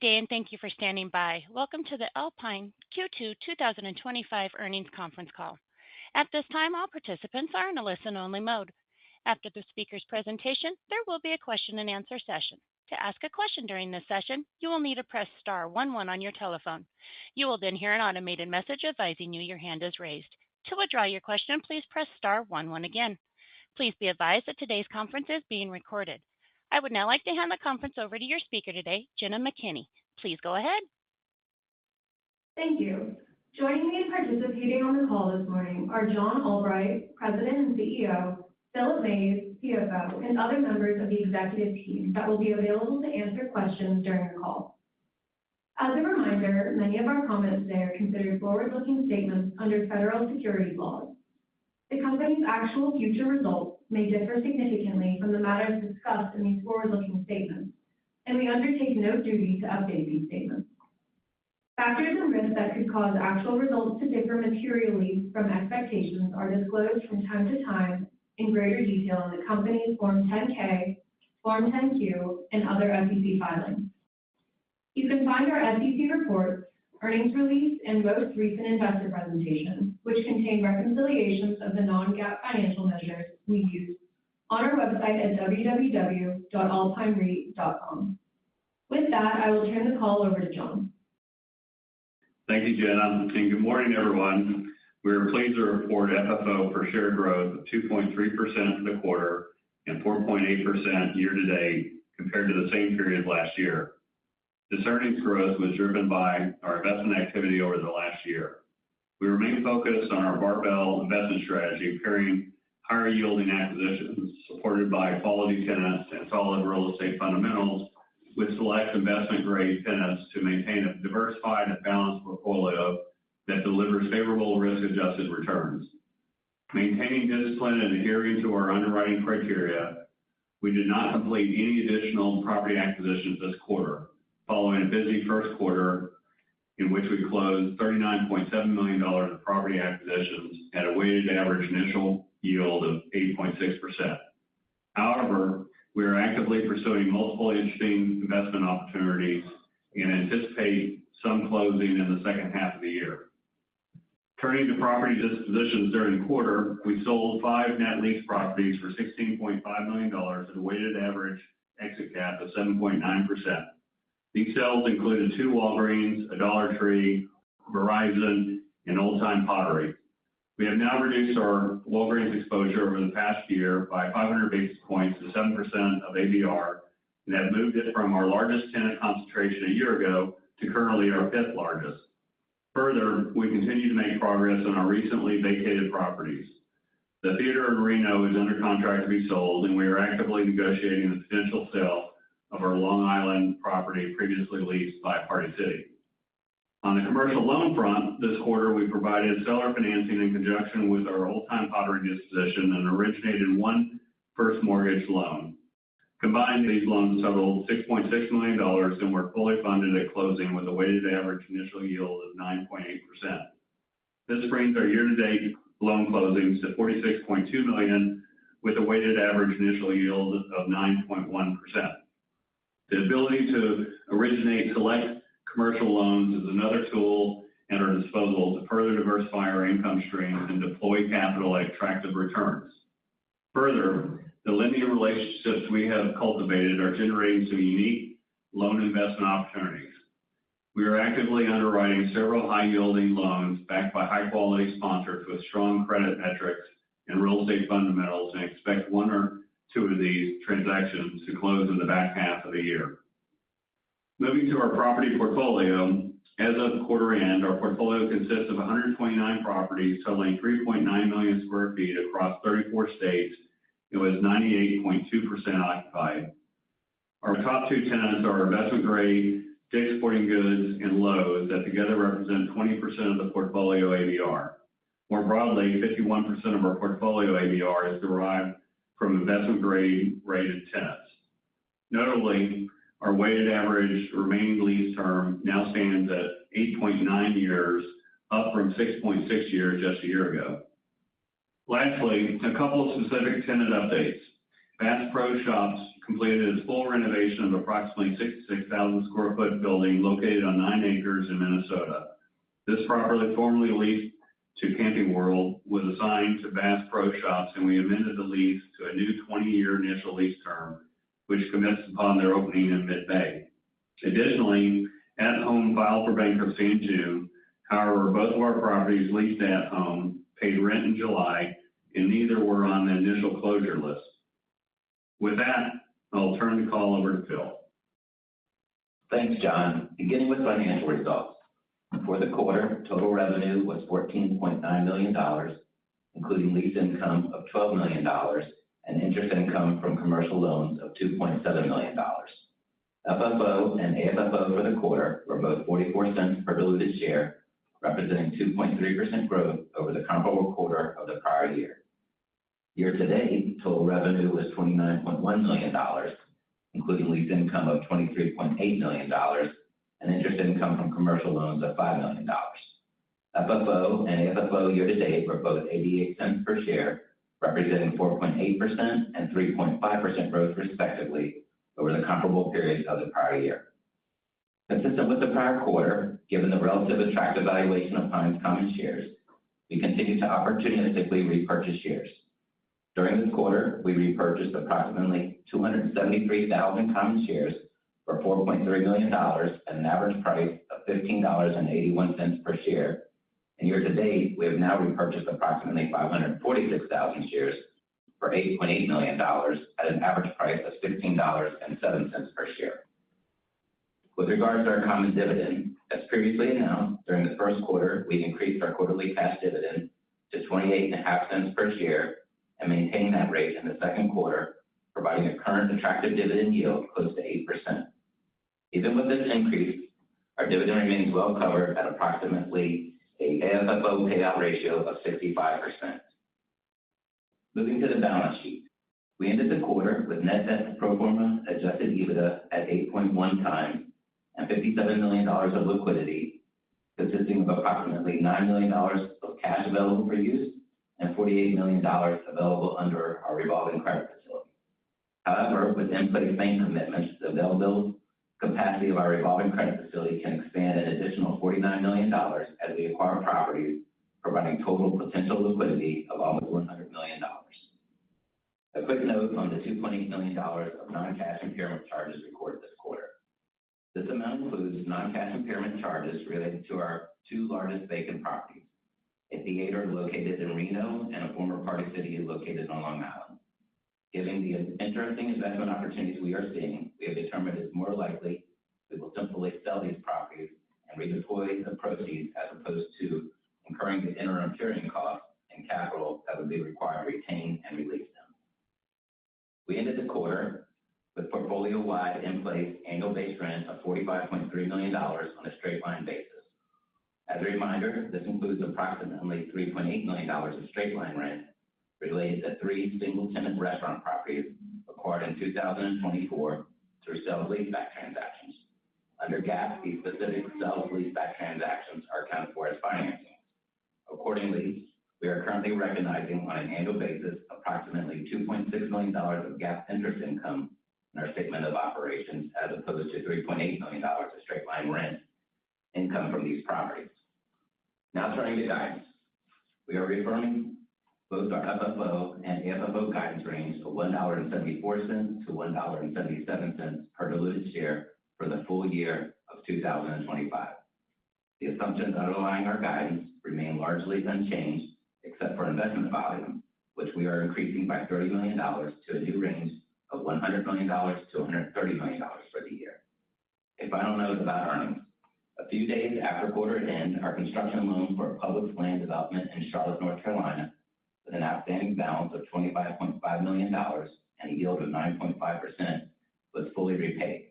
day, and thank you for standing by. Welcome to the Alpine Q2 2025 earnings conference call. At this time, all participants are in a listen-only mode. After the speaker's presentation, there will be a question-and-answer session. To ask a question during this session, you will need to press star 11 on your telephone. You will then hear an automated message advising you your hand is raised. To withdraw your question, please press star 11 again. Please be advised that today's conference is being recorded. I would now like to hand the conference over to your speaker today, Jenna McKinney. Please go ahead. Thank you. Joining me and participating on the call this morning are John Albright, President and CEO, Philip Mays, CFO, and other members of the executive team that will be available to answer questions during the call. As a reminder, many of our comments today are considered forward-looking statements under federal securities laws. The company's actual future results may differ significantly from the matters discussed in these forward-looking statements, and we undertake no duty to update these statements. Factors and risks that could cause actual results to differ materially from expectations are disclosed from time to time in greater detail in the company's Form 10-K, Form 10-Q, and other SEC filings. You can find our SEC reports, earnings release, and most recent investor presentation, which contain reconciliations of the non-GAAP financial measures we use, on our website at www.alpinereit.com. With that, I will turn the call over to John. Thank you, Jenna, and good morning, everyone. We are pleased to report FFO per share growth of 2.3% for the quarter and 4.8% year-to-date compared to the same period last year. This earnings growth was driven by our investment activity over the last year. We remain focused on our barbell investment strategy, pairing higher-yielding acquisitions supported by quality tenants and solid real estate fundamentals with select investment-grade tenants to maintain a diversified and balanced portfolio that delivers favorable risk-adjusted returns. Maintaining discipline and adhering to our underwriting criteria, we did not complete any additional property acquisitions this quarter, following a busy first quarter in which we closed $39.7 million of property acquisitions at a weighted average initial yield of 8.6%. However, we are actively pursuing multiple interesting investment opportunities and anticipate some closing in the second half of the year. Turning to property dispositions during the quarter, we sold 5 net lease properties for $16.5 million at a weighted average exit cap of 7.9%. These sales included 2 Walgreens, a Dollar Tree, Verizon, and Old Time Pottery. We have now reduced our Walgreens exposure over the past year by 500 basis points to 7% of ABR, and have moved it from our largest tenant concentration a year ago to currently our 5th largest. Further, we continue to make progress on our recently vacated properties. The theater in Reno is under contract to be sold, and we are actively negotiating the potential sale of our Long Island property previously leased by Party City. On the commercial loan front, this quarter we provided seller financing in conjunction with our Old Time Pottery disposition and originated 1 first mortgage loan. Combined, these loans totaled $6.6 million and were fully funded at closing with a weighted average initial yield of 9.8%. This brings our year-to-date loan closings to $46.2 million with a weighted average initial yield of 9.1%. The ability to originate select commercial loans is another tool at our disposal to further diversify our income streams and deploy capital at attractive returns. Further, the lending relationships we have cultivated are generating some unique loan investment opportunities. We are actively underwriting several high-yielding loans backed by high-quality sponsors with strong credit metrics and real estate fundamentals, and expect 1 or 2 of these transactions to close in the back half of the year. Moving to our property portfolio, as of quarter end, our portfolio consists of 129 properties totaling 3.9 million square feet across 34 states. It was 98.2% occupied. Our top 2 tenants are investment-grade Dick's Sporting Goods and Lowe's that together represent 20% of the portfolio ABR. More broadly, 51% of our portfolio ABR is derived from investment-grade rated tenants. Notably, our weighted average remaining lease term now stands at 8.9 years, up from 6.6 years just a year ago. Lastly, a couple of specific tenant updates. Bass Pro Shops completed its full renovation of approximately 66,000 square foot building located on 9 acres in Minnesota. This property, formerly leased to Camping World, was assigned to Bass Pro Shops, and we amended the lease to a new 20-year initial lease term, which commenced upon their opening in mid-May. Additionally, At Home filed for bankruptcy in June. However, both of our properties leased to At Home paid rent in July, and neither were on the initial closure list. With that, I'll turn the call over to Phil. Thanks, John. Beginning with financial results. For the quarter, total revenue was $14.9 million, including lease income of $12 million and interest income from commercial loans of $2.7 million. FFO and AFFO for the quarter were both 44 cents per diluted share, representing 2.3% growth over the comparable quarter of the prior year. Year-to-date, total revenue was $29.1 million, including lease income of $23.8 million and interest income from commercial loans of $5 million. FFO and AFFO year-to-date were both 88 cents per share, representing 4.8% and 3.5% growth respectively over the comparable periods of the prior year. Consistent with the prior quarter, given the relative attractive valuation of Pine's common shares, we continue to opportunistically repurchase shares. During this quarter, we repurchased approximately 273,000 common shares for $4.3 million at an average price of $15.81 per share. And year-to-date, we have now repurchased approximately 546,000 shares for $8.8 million at an average price of $16.07 per share. With regards to our common dividend, as previously announced, during the first quarter, we increased our quarterly cash dividend to 28.5 cents per share and maintained that rate in the second quarter, providing a current attractive dividend yield close to 8%. Even with this increase, our dividend remains well covered at approximately a AFFO payout ratio of 65%. Moving to the balance sheet. We ended the quarter with net debt to pro forma adjusted EBITDA at 8.1 times and $57 million of liquidity, consisting of approximately $9 million of cash available for use and $48 million available under our revolving credit facility. However, with in-place bank commitments, the available capacity of our revolving credit facility can expand an additional $49 million as we acquire properties, providing total potential liquidity of almost $100 million. A quick note on the $2.8 million of non-cash impairment charges recorded this quarter. This amount includes non-cash impairment charges related to our two largest vacant properties, a theater located in Reno and a former Party City located on Long Island. Given the interesting investment opportunities we are seeing, we have determined it's more likely we will simply sell these properties and redeploy the proceeds as opposed to incurring the interim carrying costs and capital that would be required to retain and release them. We ended the quarter with portfolio-wide in-place annual base rent of $45.3 million on a straight-line basis. As a reminder, this includes approximately $3.8 million of straight-line rent related to 3 single-tenant restaurant properties acquired in 2024 through sale-leaseback transactions. Under GAAP, these specific sale-leaseback transactions are accounted for as financing. Accordingly, we are currently recognizing on an annual basis approximately $2.6 million of GAAP interest income in our statement of operations as opposed to $3.8 million of straight-line rent income from these properties. Now turning to guidance. We are reaffirming both our FFO and AFFO guidance range of $1.74 to $1.77 per diluted share for the full year of 2025. The assumptions underlying our guidance remain largely unchanged, except for investment volume, which we are increasing by $30 million to a new range of $100 million to $130 million for the year. A final note about earnings. A few days after quarter end, our construction loan for a public land development in Charlotte, North Carolina, with an outstanding balance of $25.5 million and a yield of 9.5%, was fully repaid.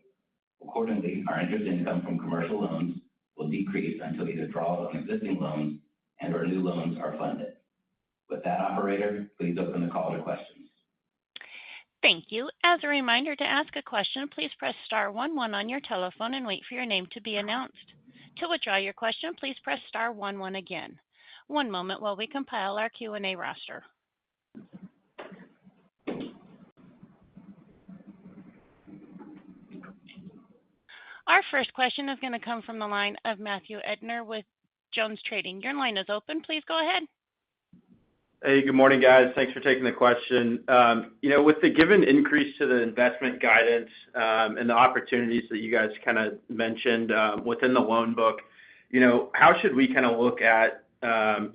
Accordingly, our interest income from commercial loans will decrease until either draws on existing loans and or new loans are funded. With that, operator, please open the call to questions. Thank you. As a reminder, to ask a question, please press star 11 on your telephone and wait for your name to be announced. To withdraw your question, please press star 11 again. One moment while we compile our Q&A roster. Our first question is going to come from the line of Matthew Edner with Jones Trading. Your line is open. Please go ahead. Hey, good morning, guys. Thanks for taking the question. With the given increase to the investment guidance and the opportunities that you guys kind of mentioned within the loan book, how should we kind of look at,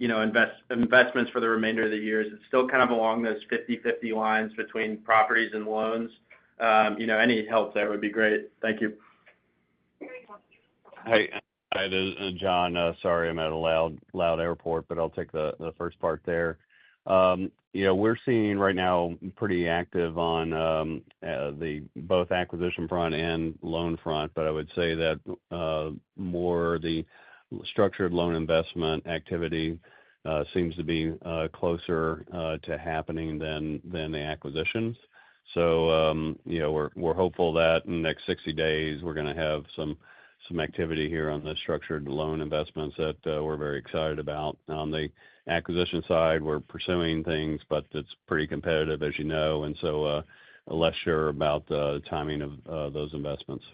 investments for the remainder of the year? Is it still kind of along those 50/50 lines between properties and loans? Any help there would be great. Thank you. Hey, it is John. Sorry, I'm at a loud airport, but I'll take the first part there. We're seeing right now pretty active on the both acquisition front and loan front, but I would say that more the structured loan investment activity seems to be closer to happening than the acquisitions. So, we're hopeful that in the next 60 days, we're going to have some activity here on the structured loan investments that we're very excited about. On the acquisition side, we're pursuing things, but it's pretty competitive, as you know, and so less sure about the timing of those investments.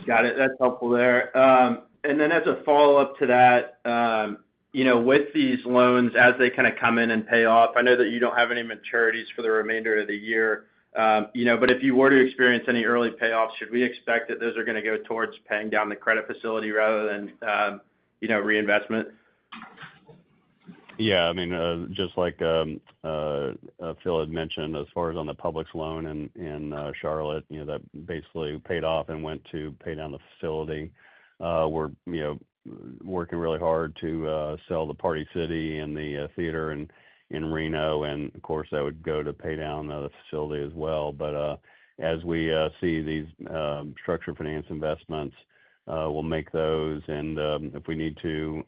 Got it. That's helpful there. And then as a follow-up to that, with these loans, as they kind of come in and pay off, I know that you don't have any maturities for the remainder of the year, but if you were to experience any early payoffs, should we expect that those are going to go towards paying down the credit facility rather than, reinvestment? Yeah, I mean, just like Phil had mentioned, as far as on the Publix loan in Charlotte, that basically paid off and went to pay down the facility. We're, working really hard to sell the Party City and the theater in Reno, and of course that would go to pay down the facility as well. But as we see these structured finance investments, we'll make those, and if we need to,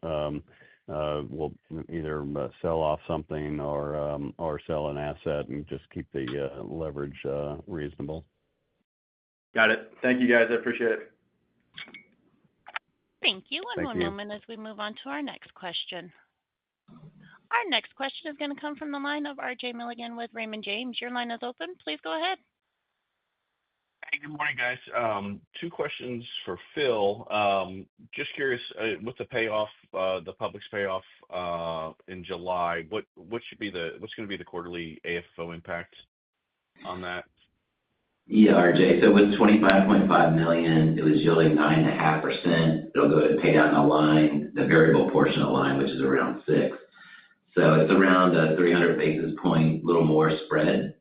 we'll either sell off something or sell an asset and just keep the leverage reasonable. Got it. Thank you, guys. I appreciate it. Thank you. One moment as we move on to our next question. Our next question is going to come from the line of RJ Milligan with Raymond James. Your line is open. Please go ahead. Hey, good morning, guys. Two questions for Phil. Just curious, with the payoff, the Publix payoff in July, what's going to be the quarterly AFFO impact on that? Yeah, RJ. So it was $25.5 million. It was yielding 9.5%. It'll go to pay down the line, the variable portion of the line, which is around 6. So it's around a 300 basis point, little more spread.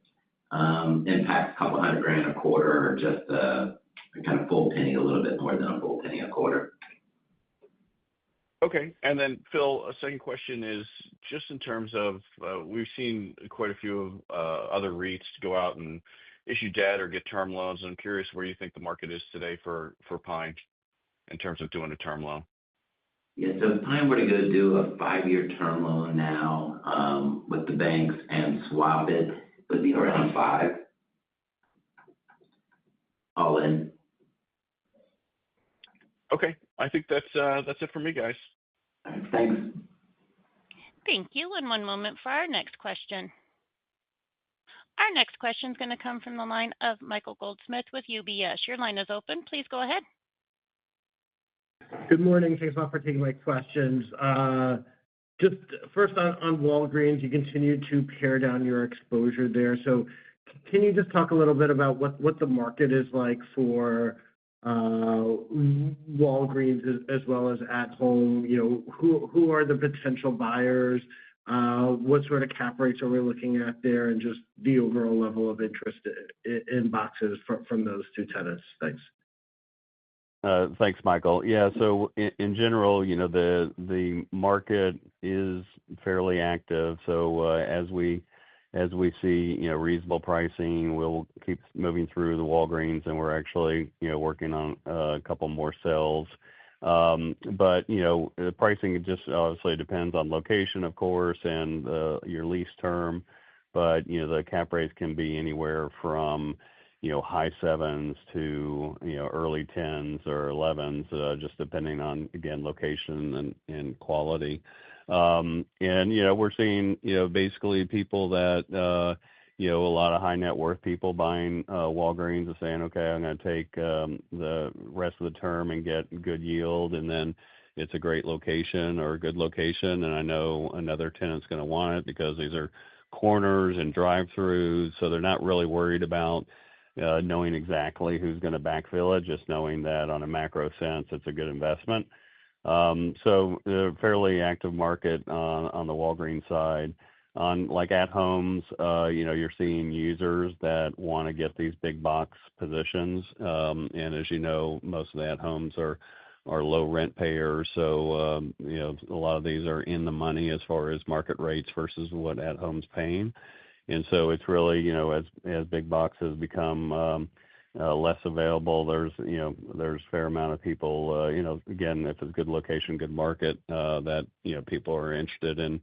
Impacts a couple $100,000 a quarter, or just a kind of full penny, a little bit more than a full penny a quarter. Okay. And then, Phil, a second question is just in terms of we've seen quite a few other REITs go out and issue debt or get term loans. I'm curious where you think the market is today for Pine in terms of doing a term loan. Yeah, so if Pine were to go do a 5-year term loan now with the banks and swap it, it would be around 5, all in. Okay, I think that's it for me, guys. All right, thanks. Thank you. And one moment for our next question. Our next question is going to come from the line of Michael Goldsmith with UBS. Your line is open. Please go ahead. Good morning. Thanks a lot for taking my questions. Just first on Walgreens, you continue to pare down your exposure there. So can you just talk a little bit about what the market is like for Walgreens as well as At Home? Who are the potential buyers? What sort of cap rates are we looking at there, and just the overall level of interest in boxes from those two tenants? Thanks. Thanks, Michael. Yeah, so in general, the market is fairly active. So as we see, reasonable pricing, we'll keep moving through the Walgreens, and we're actually, working on a couple more sales. But, the pricing just obviously depends on location, of course, and your lease term. But, the cap rates can be anywhere from, high 7s to, early 10s or 11s, just depending on, again, location and quality. And, we're seeing, basically people that, a lot of high net worth people buying Walgreens and saying, okay, I'm going to take the rest of the term and get good yield, and then it's a great location or a good location, and I know another tenant's going to want it because these are corners and drive-throughs, so they're not really worried about knowing exactly who's going to backfill it, just knowing that on a macro sense it's a good investment. So a fairly active market on the Walgreens side. On like at homes, you're seeing users that want to get these big box positions. And as you know, most of the at homes are low rent payers. So, a lot of these are in the money as far as market rates versus what at home's paying. And so it's really, as big boxes become less available, there's a fair amount of people, again, if it's a good location, good market, that, people are interested in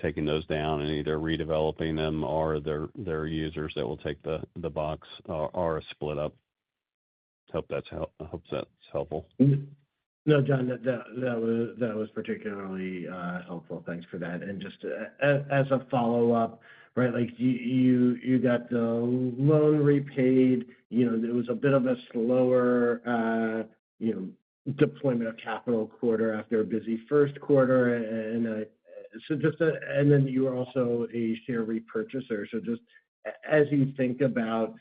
taking those down and either redeveloping them or they're users that will take the box or a split up. Hope that's helpful. No, John, that was particularly helpful. Thanks for that. And just as a follow-up, right, like you got the loan repaid, there was a bit of a slower, deployment of capital quarter after a busy first quarter, and and then you were also a share repurchaser. So just as you think about,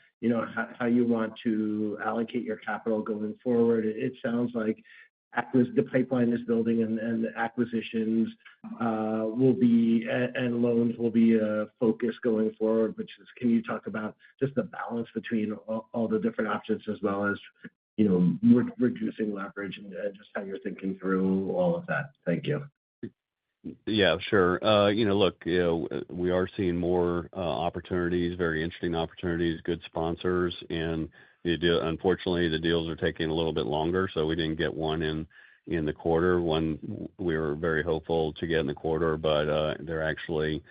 how you want to allocate your capital going forward, it sounds like the pipeline is building and the acquisitions will be and loans will be a focus going forward. Can you talk about just the balance between all the different options as well as, reducing leverage and just how you're thinking through all of that? Thank you. Yeah, sure. Look, we are seeing more opportunities, very interesting opportunities, good sponsors, and unfortunately, the deals are taking a little bit longer, so we didn't get one in the quarter. One we were very hopeful to get in the quarter, but they're actually,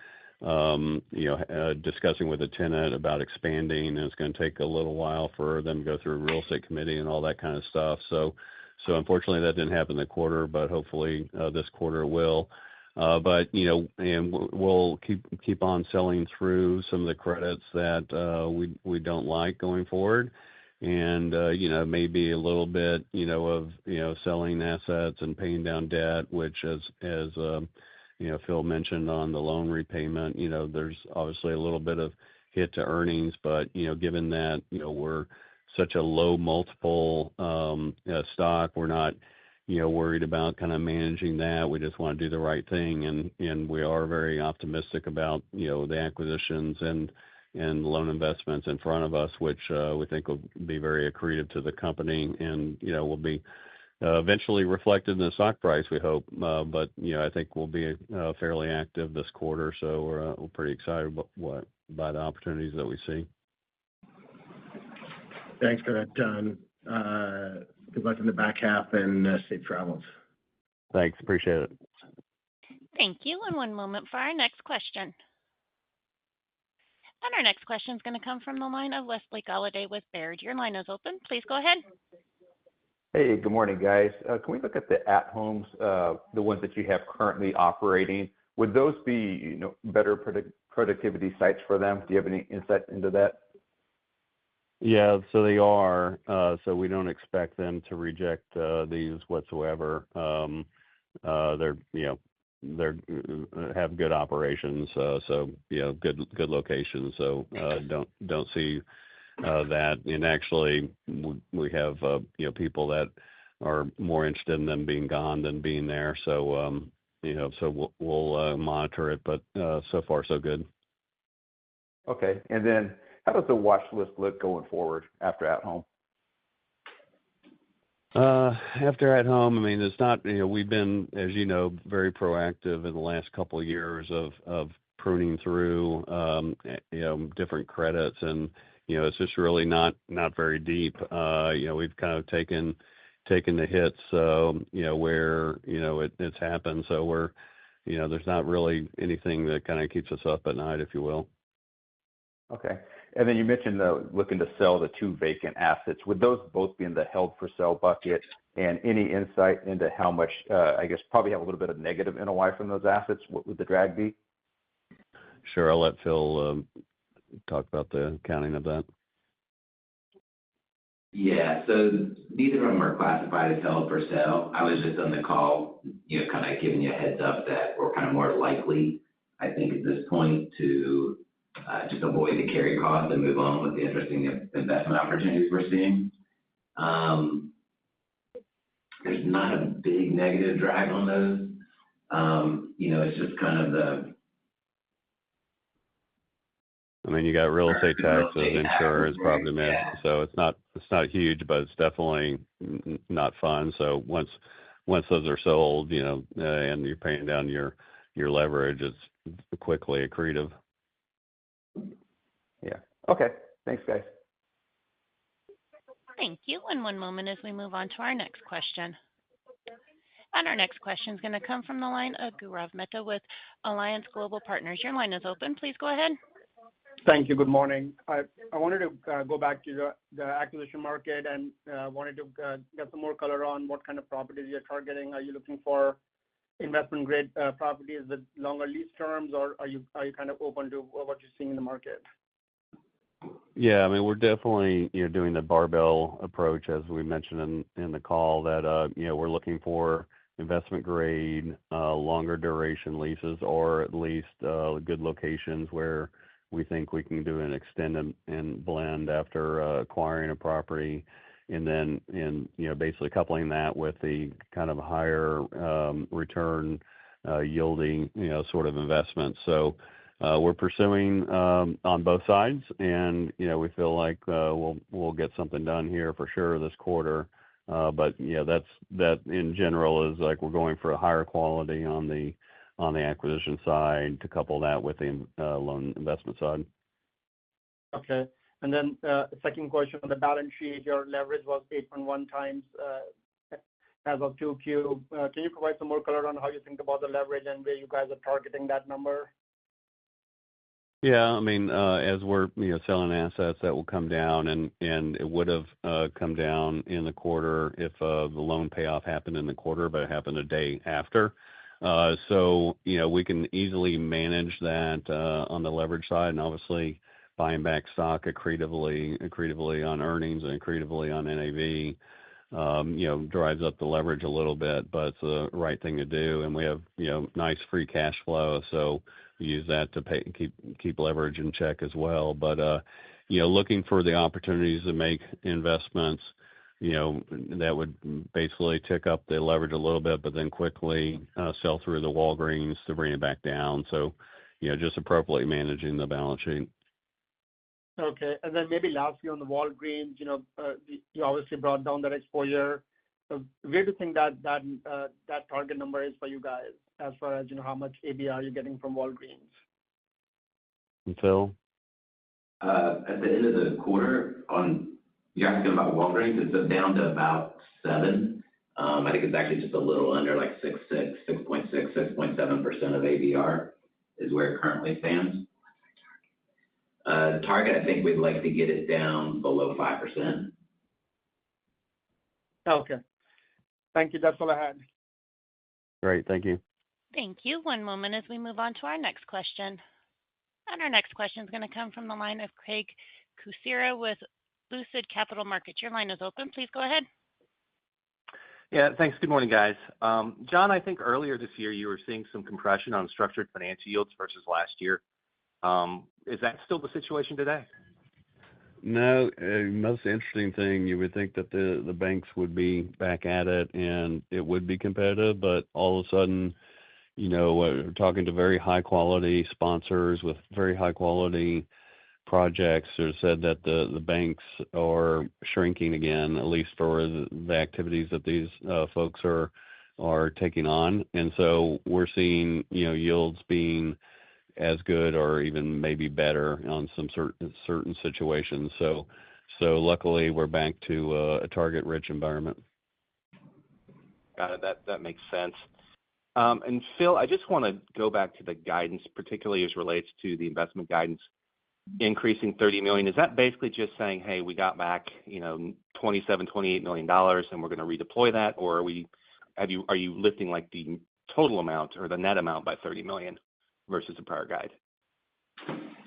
discussing with a tenant about expanding, and it's going to take a little while for them to go through a real estate committee and all that kind of stuff. So unfortunately, that didn't happen in the quarter, but hopefully this quarter will. But and we'll keep on selling through some of the credits that we don't like going forward, and maybe a little bit of selling assets and paying down debt, which as Phil mentioned on the loan repayment, there's obviously a little bit of hit to earnings, but given that we're such a low multiple stock, we're not worried about kind of managing that. We just want to do the right thing, and we are very optimistic about the acquisitions and loan investments in front of us, which we think will be very accretive to the company, and will be eventually reflected in the stock price, we hope. But I think we'll be fairly active this quarter, so we're pretty excited by the opportunities that we see. Thanks for that, John. Good luck in the back half and safe travels. Thanks. Appreciate it. Thank you. And one moment for our next question. And our next question is going to come from the line of Wesley Golladay with Baird. Your line is open. Please go ahead. Hey, good morning, guys. Can we look at the at-homes, the ones that you have currently operating? Would those be, better productivity sites for them? Do you have any insight into that? Yeah, so they are. So we don't expect them to reject these whatsoever. They're have good operations, so good locations. So don't see that. And actually, we have people that are more interested in them being gone than being there. So so we'll monitor it, but so far so good. Okay, and then how does the watch list look going forward after at home? After at home, I mean, it's not, we've been, as you know, very proactive in the last couple of years of pruning through, different credits, and, it's just really not very deep. We've kind of taken the hits, where, it's happened. So we're, there's not really anything that kind of keeps us up at night, if you will. Okay. And then you mentioned looking to sell the 2 vacant assets. Would those both be in the held for sale bucket? And any insight into how much, I guess, probably have a little bit of negative NOI from those assets? What would the drag be? Sure. I'll let Phil talk about the accounting of that. Yeah, so neither of them are classified as held for sale. I was just on the call, kind of giving you a heads up that we're kind of more likely, I think, at this point to just avoid the carry cost and move on with the interesting investment opportunities we're seeing. There's not a big negative drag on those. It's just kind of you got real estate taxes, insurance, property yeah. management, so it's not huge, but it's definitely not fun. So once those are sold, and you're paying down your leverage, it's quickly accretive. Yeah. Okay. Thanks, guys. Thank you. And one moment as we move on to our next question. And our next question is going to come from the line of Gaurav Mehta with Alliance Global Partners. Your line is open. Please go ahead. Thank you. Good morning. I wanted to go back to the acquisition market and wanted to get some more color on what kind of properties you're targeting. Are you looking for investment grade properties with longer lease terms, or are you kind of open to what you're seeing in the market? Yeah, we're definitely doing the barbell approach, as we mentioned in the call, that we're looking for investment grade, longer duration leases, or at least good locations where we think we can do an extend and blend after acquiring a property, and then basically coupling that with the kind of higher return yielding sort of investment. So we're pursuing on both sides, and we feel like we'll get something done here for sure this quarter. But that in general is like we're going for a higher quality on the acquisition side to couple that with the loan investment side. Okay. And then second question on the balance sheet, your leverage was 8.1 times as of 2Q. Can you provide some more color on how you think about the leverage and where you guys are targeting that number? Yeah, as we're selling assets, that will come down, and it would have come down in the quarter if the loan payoff happened in the quarter, but it happened a day after. So we can easily manage that on the leverage side, and obviously buying back stock accretively on earnings and accretively on NAV, drives up the leverage a little bit, but it's the right thing to do. And we have nice free cash flow, so we use that to keep leverage in check as well. But looking for the opportunities to make investments, that would basically tick up the leverage a little bit, but then quickly sell through the Walgreens to bring it back down. So just appropriately managing the balance sheet. Okay. And then maybe lastly on the Walgreens, you obviously brought down that exposure. So where do you think that target number is for you guys as far as how much ABR you're getting from Walgreens? And Phil? At the end of the quarter, you're asking about Walgreens, it's down to about 7. I think it's actually just a little under, like 6.7% of ABR is where it currently stands. Target, I think we'd like to get it down below 5%. Okay. Thank you. That's all I had. Great. Thank you. Thank you. One moment as we move on to our next question. And our next question is going to come from the line of Craig Kucera with Lucid Capital Markets. Your line is open. Please go ahead. Yeah, thanks. Good morning, guys. John, I think earlier this year you were seeing some compression on structured finance yields versus last year. Is that still the situation today? No, most interesting thing, you would think that the banks would be back at it and it would be competitive, but all of a sudden, we're talking to very high quality sponsors with very high quality projects that said that the banks are shrinking again, at least for the activities that these folks are taking on. And so we're seeing, yields being as good or even maybe better on some certain situations. So luckily we're back to a target rich environment. Got it. That makes sense. And Phil, I just want to go back to the guidance, particularly as relates to the investment guidance increasing $30 million. Is that basically just saying, hey, we got back, $28 million and we're going to redeploy that? Or are you lifting like the total amount or the net amount by $30 million versus the prior guide?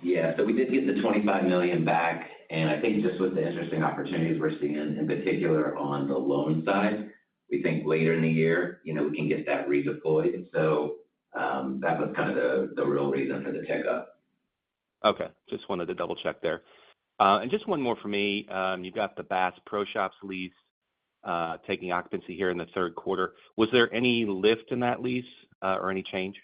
Yeah, so we did get the $25 million back, and I think just with the interesting opportunities we're seeing, in particular on the loan side, we think later in the year, we can get that redeployed. So that was kind of the real reason for the tick up. Okay, just wanted to double check there. And just one more for me. You've got the Bass Pro Shops lease taking occupancy here in the third quarter. Was there any lift in that lease or any change?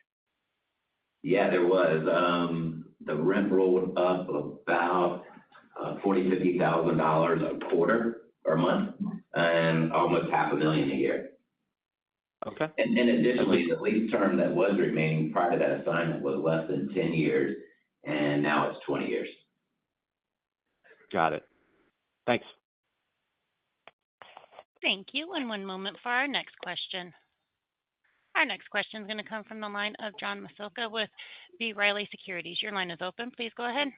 Yeah, there was. The rent rolled up about $50,000 a quarter or month, and almost $500,000 a year. Okay. And additionally, the lease term that was remaining prior to that assignment was less than 10 years, and now it's 20 years. Got it. Thanks. Thank you. And one moment for our next question. Our next question is going to come from the line of John Massocca with B. Riley Securities. Your line is open. Please go ahead.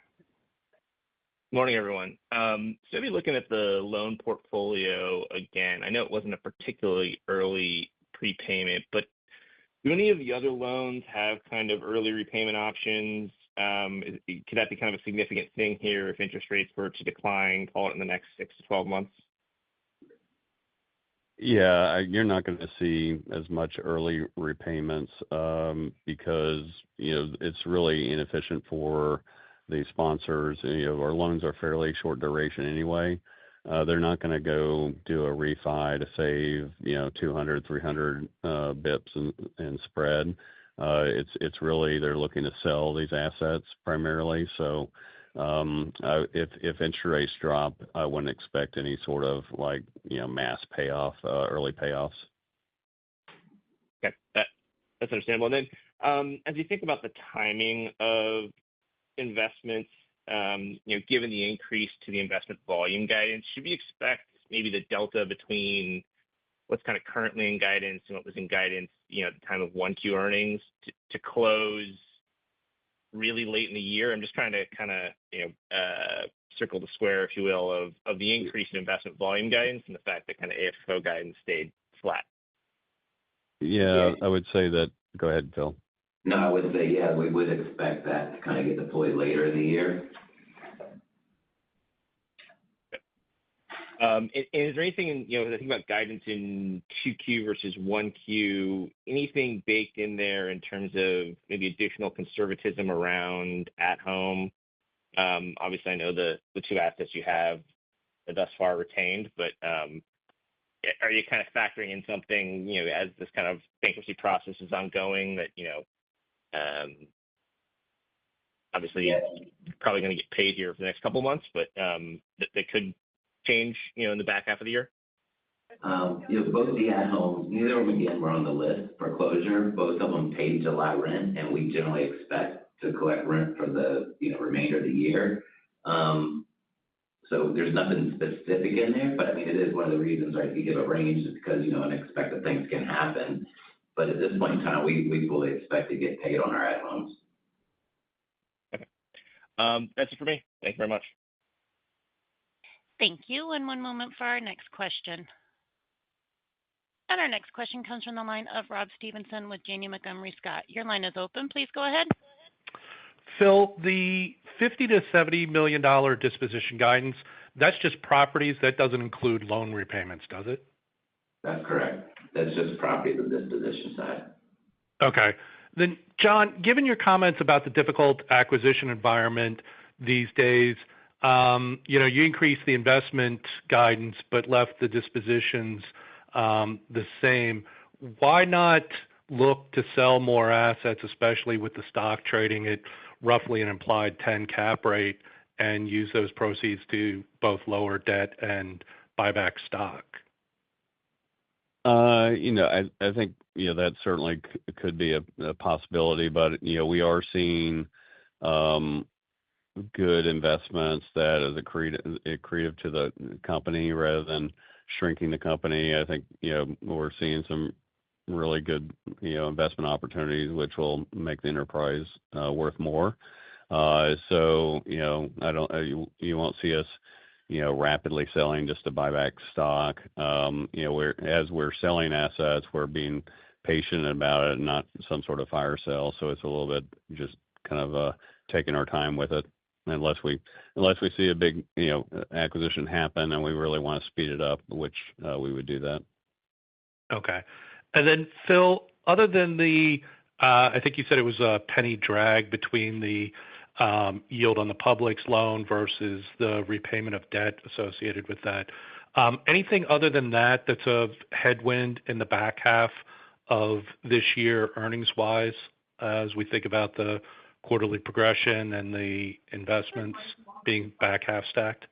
Morning, everyone. So maybe looking at the loan portfolio again, I know it wasn't a particularly early prepayment, but do any of the other loans have kind of early repayment options? Could that be kind of a significant thing here if interest rates were to decline, call it in the next 6 to 12 months? Yeah, you're not going to see as much early repayments because it's really inefficient for the sponsors. Our loans are fairly short duration anyway. They're not going to go do a refi to save 200, 300 bips in spread. It's really they're looking to sell these assets primarily. So if interest rates drop, I wouldn't expect any sort of mass payoff, early payoffs. Okay, that's understandable. And then as you think about the timing of investments, given the increase to the investment volume guidance, should we expect maybe the delta between what's kind of currently in guidance and what was in guidance, at the time of 1Q earnings to close really late in the year? I'm just trying to kind of, circle the square, if you will, of the increase in investment volume guidance and the fact that kind of AFFO guidance stayed flat. Yeah, I would say that. Go ahead, Phil. No, I would say, yeah, we would expect that to kind of get deployed later in the year. Is there anything, as I think about guidance in 2Q versus 1Q, anything baked in there in terms of maybe additional conservatism around at home? Obviously, I know the two assets you have are thus far retained, but are you kind of factoring in something, as this kind of bankruptcy process is ongoing that, obviously you're probably going to get paid here for the next couple of months, but that could change, in the back half of the year? Both the at-homes, neither of them, again, were on the list for closure. Both of them paid July rent, and we generally expect to collect rent for the remainder of the year. So there's nothing specific in there, but I mean, it is one of the reasons, right, we give a range is because, unexpected things can happen. But at this point in time, we fully expect to get paid on our at-homes. Okay. That's it for me. Thank you very much. Thank you. And one moment for our next question. And our next question comes from the line of Rob Stevenson with Janney Montgomery Scott. Your line is open. Please go ahead. Phil, the $50 to $70 million disposition guidance, that's just properties. That doesn't include loan repayments, does it? That's correct. That's just property, the disposition side. Okay. Then, John, given your comments about the difficult acquisition environment these days, you increased the investment guidance but left the dispositions the same. Why not look to sell more assets, especially with the stock trading at roughly an implied 10 cap rate, and use those proceeds to both lower debt and buy back stock? I think that certainly could be a possibility, but we are seeing good investments that is accretive to the company rather than shrinking the company. I think we're seeing some really good investment opportunities which will make the enterprise worth more. So I don't you won't see us rapidly selling just to buy back stock. As we're selling assets, we're being patient about it, not some sort of fire sale. So it's a little bit just kind of taking our time with it unless we see a big, acquisition happen and we really want to speed it up, which we would do that. Okay. And then, Phil, other than I think you said it was a penny drag between the yield on the Publix loan versus the repayment of debt associated with that. Anything other than that that's a headwind in the back half of this year, earnings-wise, as we think about the quarterly progression and the investments being back half stacked?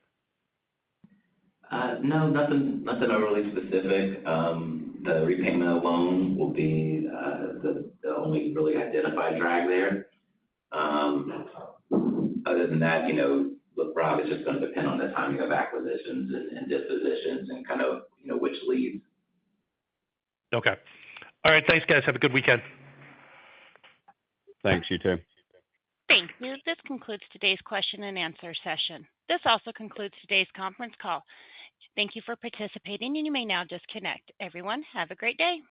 No, nothing overly specific. The repayment of loan will be the only really identified drag there. Other than that, look, Rob, it's just going to depend on the timing of acquisitions and dispositions and kind of, which leads. Okay. All right. Thanks, guys. Have a good weekend. Thanks, you too. Thank you. This concludes today's question and answer session. This also concludes today's conference call. Thank you for participating, and you may now disconnect. Everyone, have a great day.